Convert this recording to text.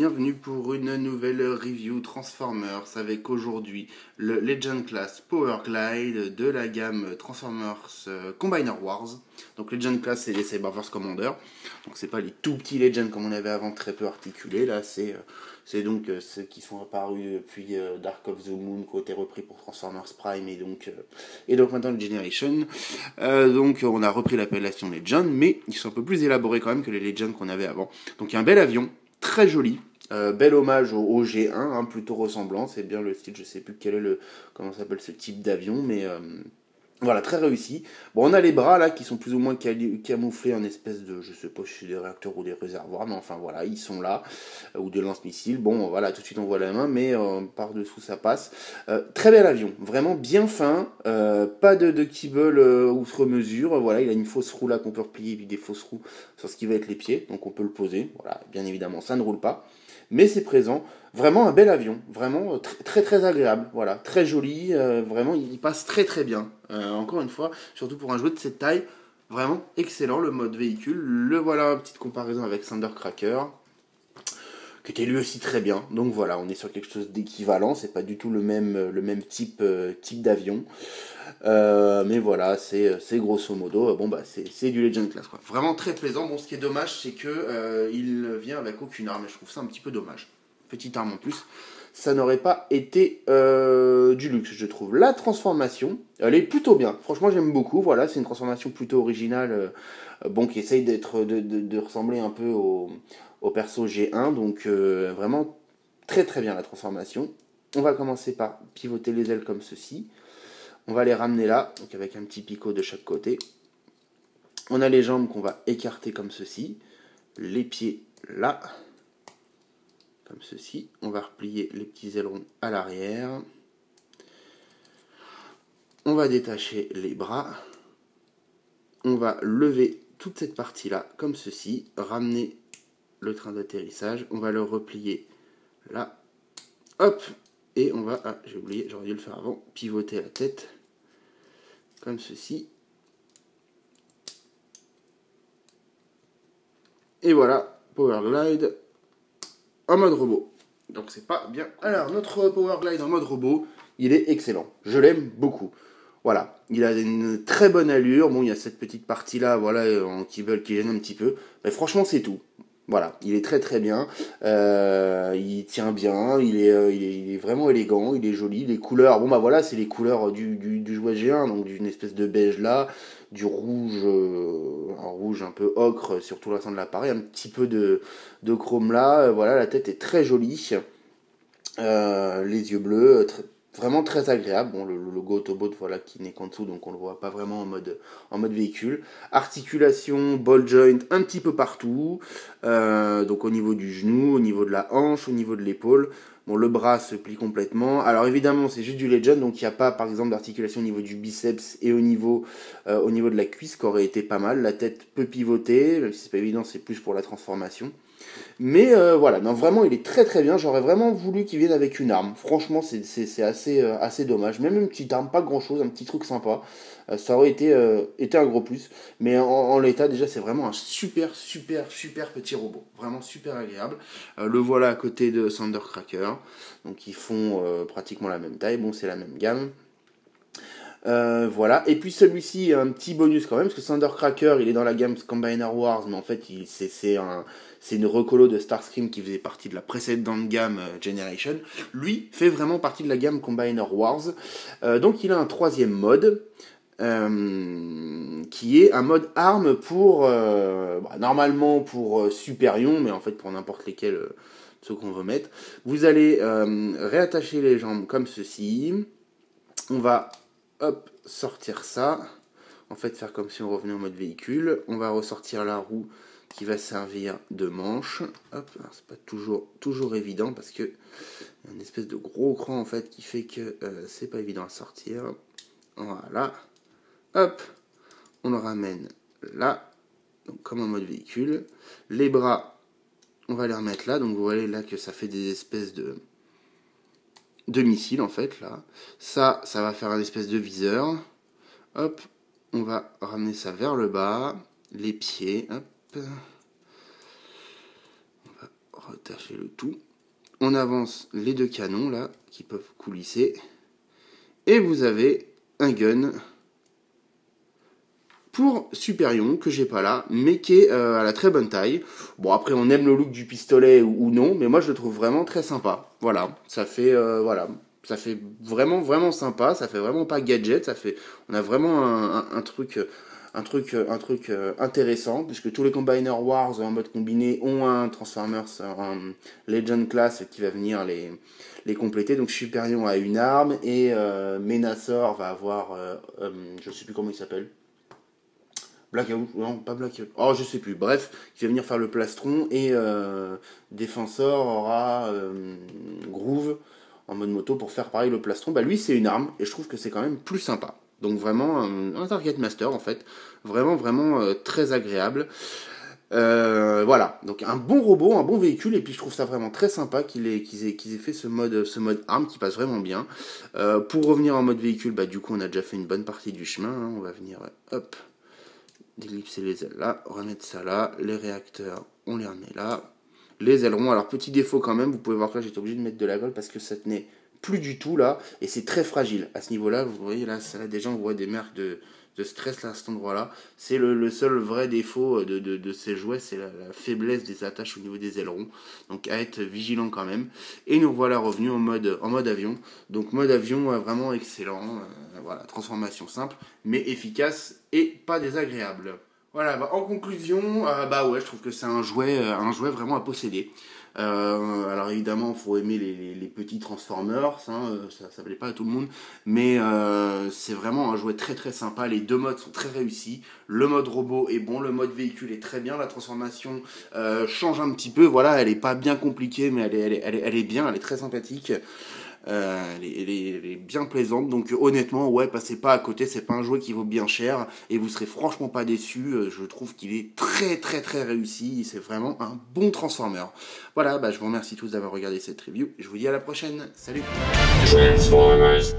bienvenue pour une nouvelle review Transformers avec aujourd'hui le Legend Class Power Glide de la gamme Transformers Combiner Wars. Donc Legend Class c'est les Cyberverse Commander, donc c'est pas les tout petits Legends comme on avait avant, très peu articulés, là c'est donc ceux qui sont apparus depuis Dark of the Moon, qui ont été repris pour Transformers Prime et donc maintenant le Generation. Donc on a repris l'appellation Legend, mais ils sont un peu plus élaborés quand même que les Legends qu'on avait avant. Donc il y a un bel avion, très joli, bel hommage au G1, hein, plutôt ressemblant, c'est bien le style, je sais plus quel est comment s'appelle ce type d'avion, mais voilà, très réussi. Bon, on a les bras là qui sont plus ou moins camouflés en espèce de, je sais pas si c'est des réacteurs ou des réservoirs, mais enfin voilà, ils sont là, ou des lance-missiles. Bon, voilà, tout de suite on voit la main, mais par-dessous ça passe. Très bel avion, vraiment bien fin, pas de kibble outre mesure. Voilà, il a une fausse roue là qu'on peut replier, puis des fausses roues sur ce qui va être les pieds, donc on peut le poser. Voilà, bien évidemment, ça ne roule pas, mais c'est présent. Vraiment un bel avion, vraiment très très agréable, voilà, très joli, vraiment il passe très très bien. Encore une fois, surtout pour un jouet de cette taille, vraiment excellent le mode véhicule. Le voilà, petite comparaison avec Thundercracker, qui était lui aussi très bien. Donc voilà, on est sur quelque chose d'équivalent, c'est pas du tout le même type d'avion. Mais voilà, c'est grosso modo, bon bah c'est du Legend Class quoi. Vraiment très plaisant. Bon, ce qui est dommage, c'est que il vient avec aucune arme, et je trouve ça un petit peu dommage. Petite arme en plus, ça n'aurait pas été du luxe, je trouve. La transformation, elle est plutôt bien. Franchement, j'aime beaucoup. Voilà, c'est une transformation plutôt originale, bon, qui essaye de ressembler un peu au perso G1. Donc vraiment très très bien la transformation. On va commencer par pivoter les ailes comme ceci. On va les ramener là, donc avec un petit picot de chaque côté. On a les jambes qu'on va écarter comme ceci. Les pieds là, comme ceci. On va replier les petits ailerons à l'arrière. On va détacher les bras. On va lever toute cette partie-là, comme ceci. Ramener le train d'atterrissage. On va le replier là. Hop. Et on va, ah j'ai oublié, j'aurais dû le faire avant, pivoter la tête. Comme ceci. Et voilà, Power Glide en mode robot. Donc c'est pas bien. Alors, notre Power Glide en mode robot, il est excellent. Je l'aime beaucoup. Voilà, il a une très bonne allure. Bon, il y a cette petite partie-là, voilà, qui gêne un petit peu. Mais franchement, c'est tout. Voilà, il est très très bien. Il tient bien. Il est vraiment élégant. Il est joli. Les couleurs, bon bah voilà, c'est les couleurs du jouet G1, donc d'une espèce de beige là, du rouge, un rouge un peu ocre sur tout l'ensemble de l'appareil, un petit peu de chrome là. Voilà, la tête est très jolie. Les yeux bleus, vraiment très agréable. Bon, le logo Autobot, voilà, qui n'est qu'en dessous, donc on le voit pas vraiment en mode véhicule. Articulation, ball joint, un petit peu partout. Donc au niveau du genou, au niveau de la hanche, au niveau de l'épaule. Bon, le bras se plie complètement. Alors évidemment, c'est juste du Legend, donc il n'y a pas, par exemple, d'articulation au niveau du biceps et au niveau de la cuisse, qui aurait été pas mal. La tête peut pivoter, même si c'est pas évident, c'est plus pour la transformation. Mais voilà, non, vraiment, il est très très bien. J'aurais vraiment voulu qu'il vienne avec une arme. Franchement, c'est assez dommage. Même une petite arme, pas grand chose, un petit truc sympa. Ça aurait été un gros plus. Mais en l'état, déjà, c'est vraiment un super petit robot. Vraiment super agréable. Le voilà à côté de Thundercracker. Donc ils font pratiquement la même taille. Bon, c'est la même gamme. Voilà, et puis celui-ci a un petit bonus quand même, parce que Thundercracker il est dans la gamme Combiner Wars, mais en fait c'est une recolo de Starscream qui faisait partie de la précédente gamme Generation. Lui fait vraiment partie de la gamme Combiner Wars, donc il a un troisième mode, qui est un mode arme pour, normalement pour Superion, mais en fait pour n'importe lesquels, ceux qu'on veut mettre. Vous allez réattacher les jambes comme ceci, on va hop, sortir ça. En fait, faire comme si on revenait en mode véhicule. On va ressortir la roue qui va servir de manche. Hop, c'est pas toujours évident parce que y a une espèce de gros cran en fait qui fait que c'est pas évident à sortir. Voilà. Hop, on le ramène là, donc comme en mode véhicule. Les bras, on va les remettre là. Donc vous voyez là que ça fait des espèces de missiles en fait là. Ça va faire un espèce de viseur. Hop, on va ramener ça vers le bas. Les pieds, hop. On va retacher le tout. On avance les deux canons là qui peuvent coulisser. Et vous avez un gun pour Superion que j'ai pas là, mais qui est à la très bonne taille. Bon, après on aime le look du pistolet ou non, mais moi je le trouve vraiment très sympa. Voilà, ça fait ça fait vraiment sympa, ça fait vraiment pas gadget, on a vraiment un truc intéressant, puisque tous les Combiner Wars en mode combiné ont un Transformers, un Legend Class qui va venir les compléter. Donc Superion a une arme et Menasor va avoir, je sais plus comment il s'appelle. Blackout, non, pas Blackout. Oh, je sais plus. Bref, il va venir faire le plastron et Défenseur aura Groove en mode moto pour faire pareil le plastron. Bah lui, c'est une arme et je trouve que c'est quand même plus sympa. Donc vraiment un Target Master en fait, vraiment très agréable. Voilà, donc un bon robot, un bon véhicule, et puis je trouve ça vraiment très sympa qu'ils aient fait ce mode arme qui passe vraiment bien. Pour revenir en mode véhicule, bah du coup on a déjà fait une bonne partie du chemin, hein. On va venir, hop, déclipser les ailes là, remettre ça là, les réacteurs on les remet là, les ailerons, alors petit défaut quand même, vous pouvez voir que là j'étais obligé de mettre de la colle parce que ça tenait plus du tout là, et c'est très fragile à ce niveau là, vous voyez là, déjà on voit des marques de stress là à cet endroit là, c'est le seul vrai défaut de ces jouets, c'est la faiblesse des attaches au niveau des ailerons, donc à être vigilant quand même. Et nous voilà revenus en mode avion, donc mode avion vraiment excellent, voilà, transformation simple mais efficace et pas désagréable. Voilà, bah, en conclusion, bah ouais, je trouve que c'est un jouet vraiment à posséder. Alors évidemment, il faut aimer les petits Transformers, hein, ça plaît pas à tout le monde, mais c'est vraiment un jouet très sympa. Les deux modes sont très réussis. Le mode robot est bon, le mode véhicule est très bien. La transformation change un petit peu, voilà, elle est pas bien compliquée, mais elle est bien, elle est très sympathique. Elle est bien plaisante, donc honnêtement ouais, passez pas à côté, c'est pas un jouet qui vaut bien cher et vous serez franchement pas déçus. Je trouve qu'il est très réussi, c'est vraiment un bon Transformer. Voilà, bah, je vous remercie tous d'avoir regardé cette review, je vous dis à la prochaine, salut. Transformers.